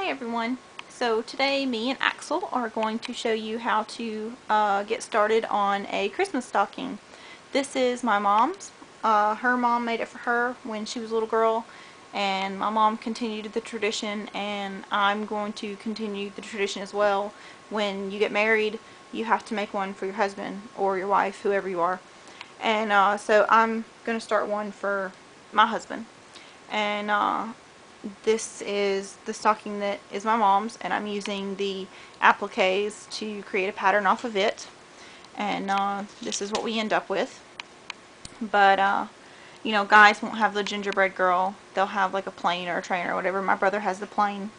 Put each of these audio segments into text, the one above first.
Hi everyone. So today me and Axel are going to show you how to get started on a Christmas stocking. This is my mom's. Her mom made it for her when she was a little girl, and my mom continued the tradition, and I'm going to continue the tradition as well. When you get married, you have to make one for your husband or your wife, whoever you are. And so I'm going to start one for my husband. And this is the stocking that is my mom's, and I'm using the appliques to create a pattern off of it. And this is what we end up with. But you know, guys won't have the gingerbread girl. They'll have like a plain or a train or whatever. My brother has the plain.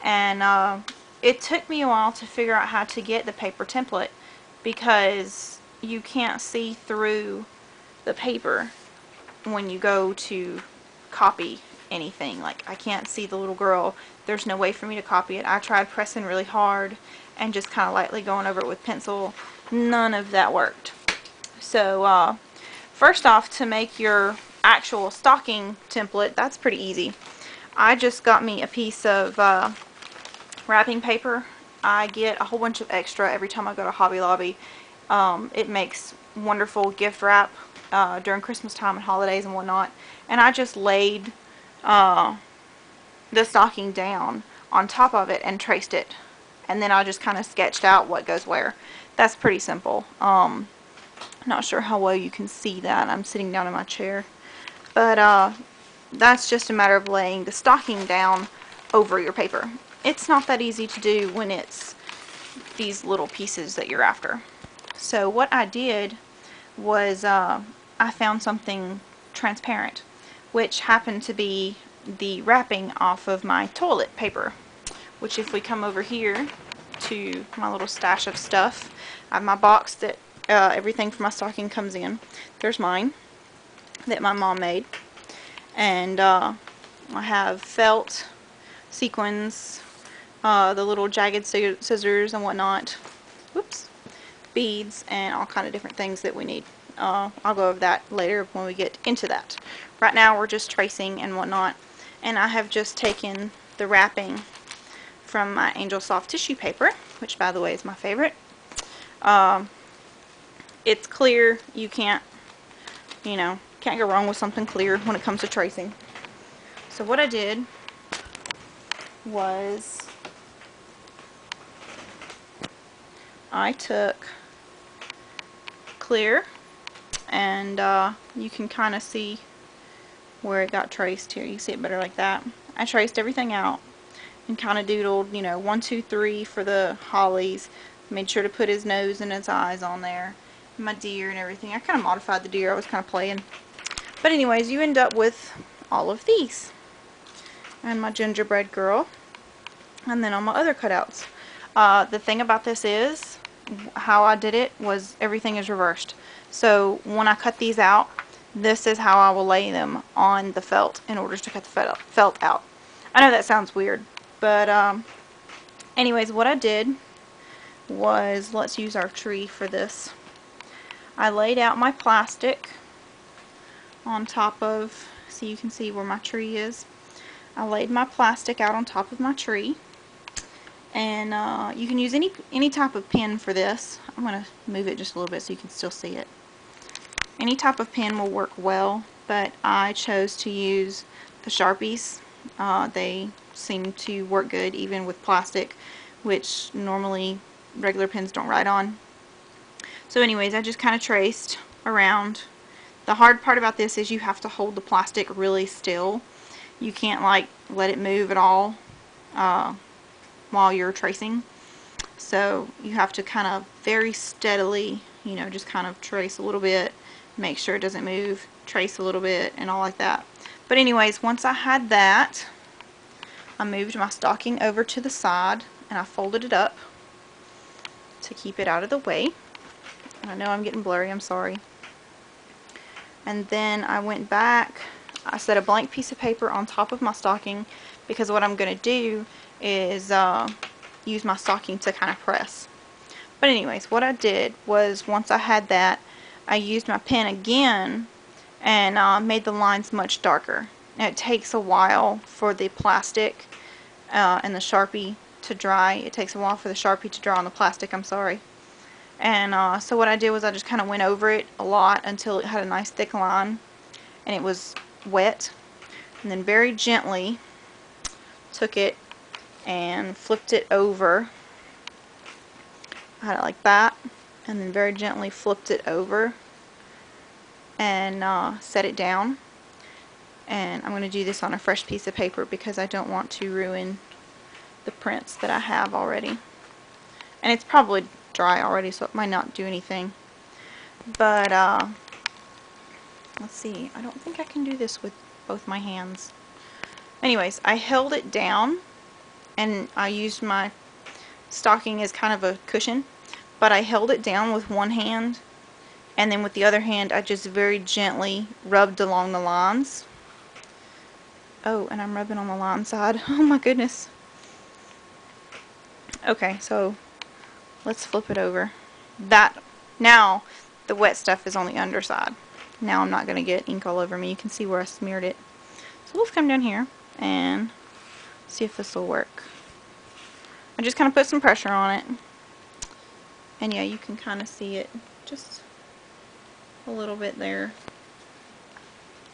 And it took me a while to figure out how to get the paper template, because you can't see through the paper when you go to copy anything. Like, I can't see the little girl. There's no way for me to copy it. I tried pressing really hard and just kind of lightly going over it with pencil. None of that worked. So first off, to make your actual stocking template, that's pretty easy. I just got me a piece of wrapping paper. I get a whole bunch of extra every time I go to Hobby Lobby. It makes wonderful gift wrap during Christmas time and holidays and whatnot. And I just laid the stocking down on top of it and traced it. And then I just kind of sketched out what goes where. That's pretty simple. Not sure how well you can see that. I'm sitting down in my chair. But that's just a matter of laying the stocking down over your paper. It's not that easy to do when it's these little pieces that you're after. So what I did was I found something transparent, which happened to be the wrapping off of my toilet paper, which, if we come over here to my little stash of stuff, I have my box that everything for my stocking comes in. There's mine that my mom made, and I have felt, sequins, the little jagged scissors and whatnot, whoops, beads, and all kind of different things that we need. I'll go over that later when we get into that. Right now we're just tracing and whatnot, and I have just taken the wrapping from my Angel Soft tissue paper, which, by the way, is my favorite. It's clear. You can't go wrong with something clear when it comes to tracing. So what I did was I took clear, and you can kind of see where it got traced here. You see it better like that. I traced everything out and kind of doodled, 1, 2, 3 for the hollies. Made sure to put his nose and his eyes on there. My deer and everything. I kind of modified the deer. I was kind of playing. But anyways, you end up with all of these. And my gingerbread girl. And then all my other cutouts. The thing about this is, how I did it was everything is reversed. So when I cut these out, this is how I will lay them on the felt in order to cut the felt out. I know that sounds weird, but anyways, what I did was, let's use our tree for this. I laid out my plastic on top of, so you can see where my tree is. I laid my plastic out on top of my tree, and you can use any type of pen for this. I'm going to move it just a little bit so you can still see it. Any type of pen will work well, but I chose to use the Sharpies. They seem to work good even with plastic, which normally regular pens don't write on. So anyways, I just kind of traced around. The hard part about this is you have to hold the plastic really still. You can't like let it move at all while you're tracing. So you have to kind of very steadily, just kind of trace a little bit, make sure it doesn't move, trace a little bit, and all like that. But anyways, once I had that, I moved my stocking over to the side, and I folded it up to keep it out of the way. And I know I'm getting blurry, I'm sorry. And then I went back, I set a blank piece of paper on top of my stocking, because what I'm going to do is use my stocking to kind of press. But anyways, what I did was, once I had that, I used my pen again and made the lines much darker. Now, it takes a while for the plastic and the Sharpie to dry. It takes a while for the Sharpie to dry on the plastic, I'm sorry. And so what I did was I just kind of went over it a lot until it had a nice thick line and it was wet. And then very gently took it and flipped it over. I had it like that, and then very gently flipped it over and set it down. And I'm going to do this on a fresh piece of paper because I don't want to ruin the prints that I have already. And it's probably dry already, so it might not do anything. But let's see, I don't think I can do this with both my hands. Anyways, I held it down and I used my stocking as kind of a cushion, but I held it down with one hand, and then with the other hand I just very gently rubbed along the lines. Oh, and I'm rubbing on the line side. Oh my goodness. Okay, so let's flip it over. Now the wet stuff is on the underside. Now I'm not going to get ink all over me. You can see where I smeared it. So let's come down here and see if this will work. I just kind of put some pressure on it. And yeah, you can kind of see it just a little bit there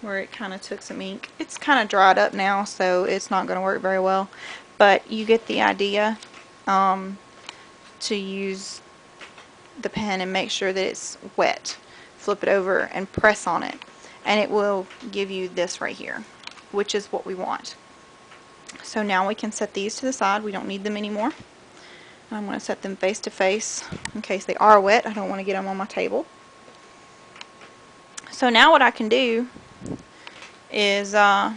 where it kind of took some ink. It's kind of dried up now, so it's not going to work very well. But you get the idea. To use the pen and make sure that it's wet. Flip it over and press on it. And it will give you this right here, which is what we want. So now we can set these to the side. We don't need them anymore. I'm going to set them face to face in case they are wet. I don't want to get them on my table. So now what I can do is going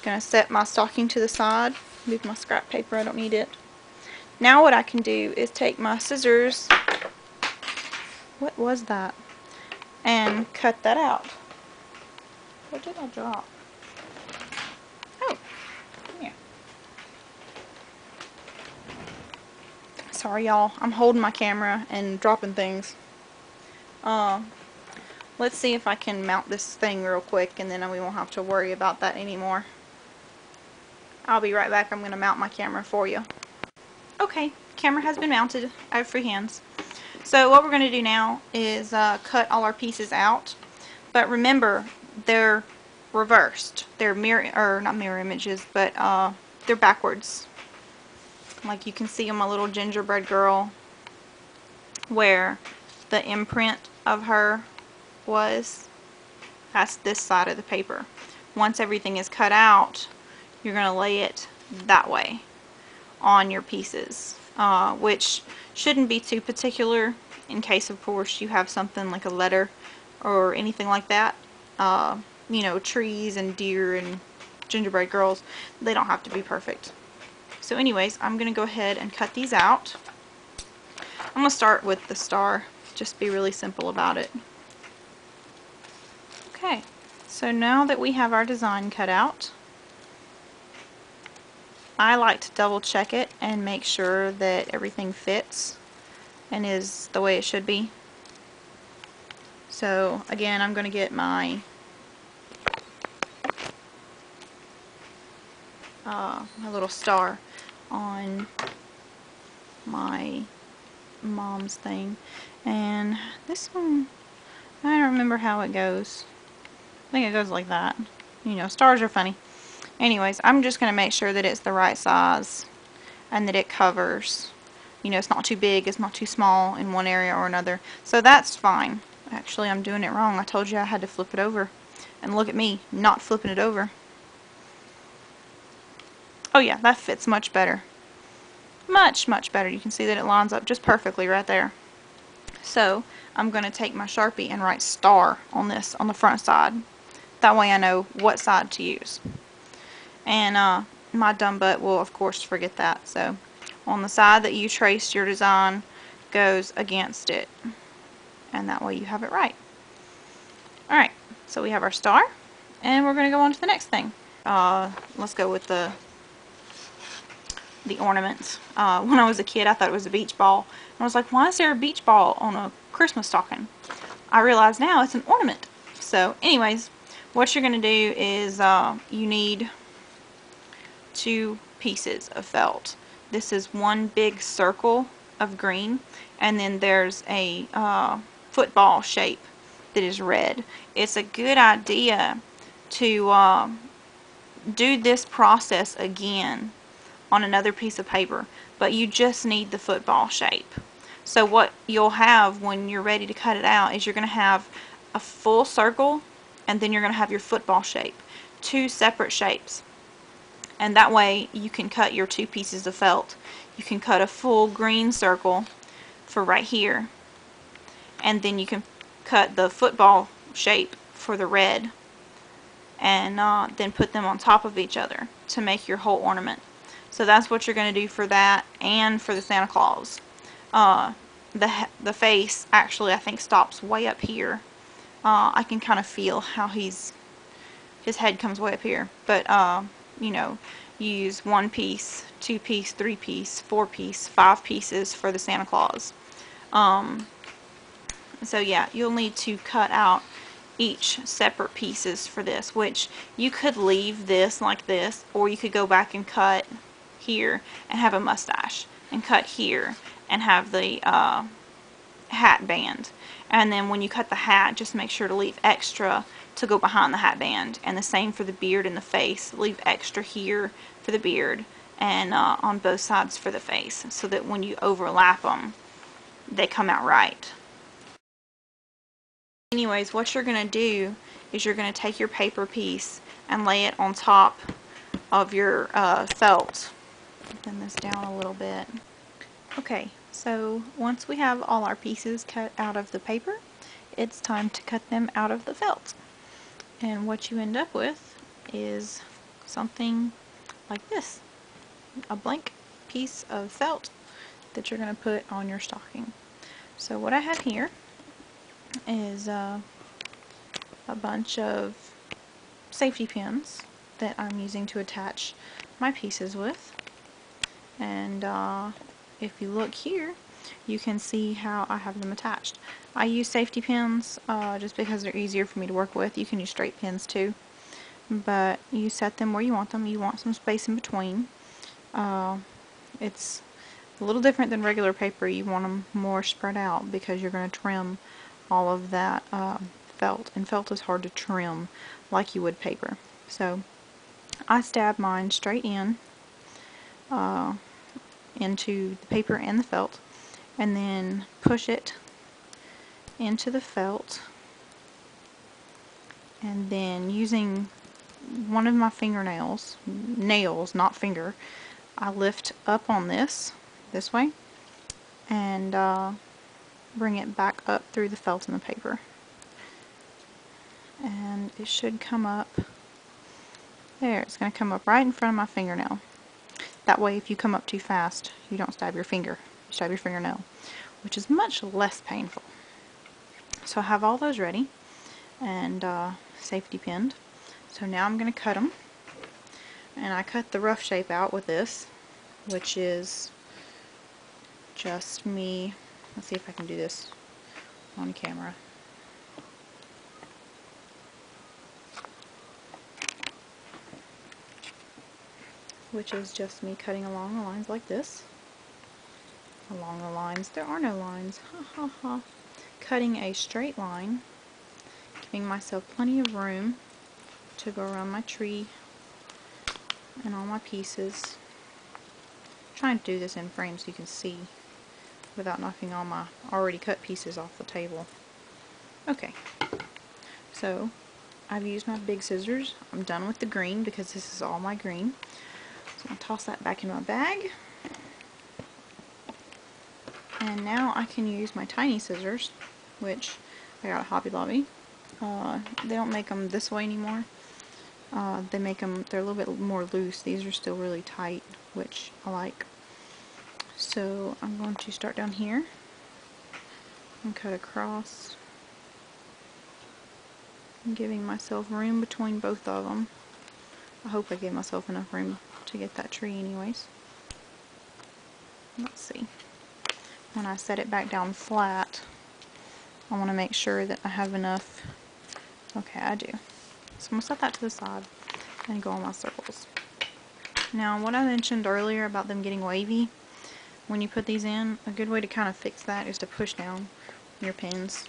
to set my stocking to the side. Move my scrap paper. I don't need it. Now what I can do is take my scissors. What was that? And cut that out. What did I drop? Oh, yeah. Sorry y'all, I'm holding my camera and dropping things. Let's see if I can mount this thing real quick, and then we won't have to worry about that anymore. I'll be right back. I'm going to mount my camera for you. Okay, camera has been mounted. I have free hands. So what we're going to do now is cut all our pieces out. But remember, they're reversed. They're not mirror images, but they're backwards. Like you can see on my little gingerbread girl, where the imprint of her was. That's this side of the paper. Once everything is cut out, you're going to lay it that way on your pieces, which shouldn't be too particular in case, of course, you have something like a letter or anything like that. You know, trees and deer and gingerbread girls, they don't have to be perfect. So anyways, I'm going to go ahead and cut these out. I'm going to start with the star, just be really simple about it. Okay, so now that we have our design cut out, I like to double check it and make sure that everything fits and is the way it should be. So again, I'm going to get my my little star on my mom's thing, and this one, I don't remember how it goes. I think it goes like that. You know, stars are funny. Anyways, I'm just going to make sure that it's the right size and that it covers. You know, it's not too big, it's not too small in one area or another. So that's fine. Actually, I'm doing it wrong. I told you I had to flip it over. And look at me, not flipping it over. Oh yeah, that fits much better. Much, much better. You can see that it lines up just perfectly right there. So, I'm going to take my Sharpie and write star on this, on the front side. That way I know what side to use. And my dumb butt will, of course, forget that. So, on the side that you traced your design goes against it. And that way you have it right. Alright, so we have our star. And we're going to go on to the next thing. Let's go with the ornaments. When I was a kid, I thought it was a beach ball. And I was like, why is there a beach ball on a Christmas stocking? I realize now it's an ornament. So, anyways, what you're going to do is you need 2 pieces of felt. This is one big circle of green, and then there's a football shape that is red. It's a good idea to do this process again on another piece of paper, but you just need the football shape. So what you'll have when you're ready to cut it out is you're going to have a full circle, and then you're going to have your football shape. Two separate shapes. And that way you can cut your two pieces of felt. You can cut a full green circle for right here, and then you can cut the football shape for the red, and then put them on top of each other to make your whole ornament. So that's what you're going to do for that and for the Santa Claus. The face actually I think stops way up here. I can kind of feel how his head comes way up here, but you know, you use 1 piece, 2 piece, 3 piece, 4 piece, 5 pieces for the Santa Claus. So yeah, you'll need to cut out each separate pieces for this, which you could leave this like this, or you could go back and cut here and have a mustache, and cut here and have the hat band. And then when you cut the hat, just make sure to leave extra to go behind the hat band. And the same for the beard and the face. Leave extra here for the beard and on both sides for the face, so that when you overlap them, they come out right. Anyways, what you're going to do is you're going to take your paper piece and lay it on top of your felt. Bend this down a little bit. Okay, so once we have all our pieces cut out of the paper, it's time to cut them out of the felt. And what you end up with is something like this. A blank piece of felt that you're going to put on your stocking. So what I have here is a bunch of safety pins that I'm using to attach my pieces with. And if you look here, you can see how I have them attached. I use safety pins just because they're easier for me to work with. You can use straight pins too, but you set them where you want them. You want some space in between. It's a little different than regular paper. You want them more spread out because you're going to trim all of that felt, and felt is hard to trim like you would paper. So I stab mine straight in into the paper and the felt, and then push it into the felt, and then using one of my fingernails, nails, not finger, I lift up on this way, and bring it back up through the felt and the paper, and it should come up there. It's going to come up right in front of my fingernail. That way if you come up too fast, you don't stab your finger, you stab your fingernail, which is much less painful. So I have all those ready and safety pinned. So now I'm going to cut them, and I cut the rough shape out with this, which is just me. Let's see if I can do this on camera. Which is just me cutting along the lines like this. Along the lines, there are no lines. Ha ha ha. Cutting a straight line, giving myself plenty of room to go around my tree and all my pieces. I'm trying to do this in frame so you can see without knocking all my already cut pieces off the table. Okay, so I've used my big scissors. I'm done with the green because this is all my green. So I'll toss that back in my bag. And now I can use my tiny scissors, which I got at Hobby Lobby. They don't make them this way anymore. They make them, they're a little bit more loose. These are still really tight, which I like. So I'm going to start down here and cut across, giving myself room between both of them. I hope I gave myself enough room to get that tree anyways. Let's see. When I set it back down flat, I want to make sure that I have enough. Okay, I do. So I'm going to set that to the side and go on my circles. Now, what I mentioned earlier about them getting wavy, when you put these in, a good way to kind of fix that is to push down your pins.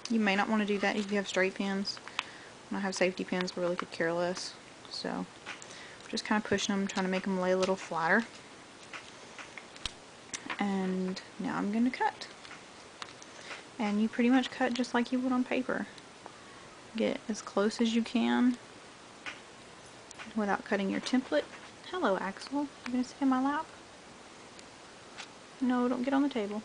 You may not want to do that if you have straight pins. I have safety pins, but really could care less. So, just kind of pushing them, trying to make them lay a little flatter. And now I'm going to cut. And you pretty much cut just like you would on paper. Get as close as you can without cutting your template. Hello, Axel. You gonna sit in my lap? No, don't get on the table.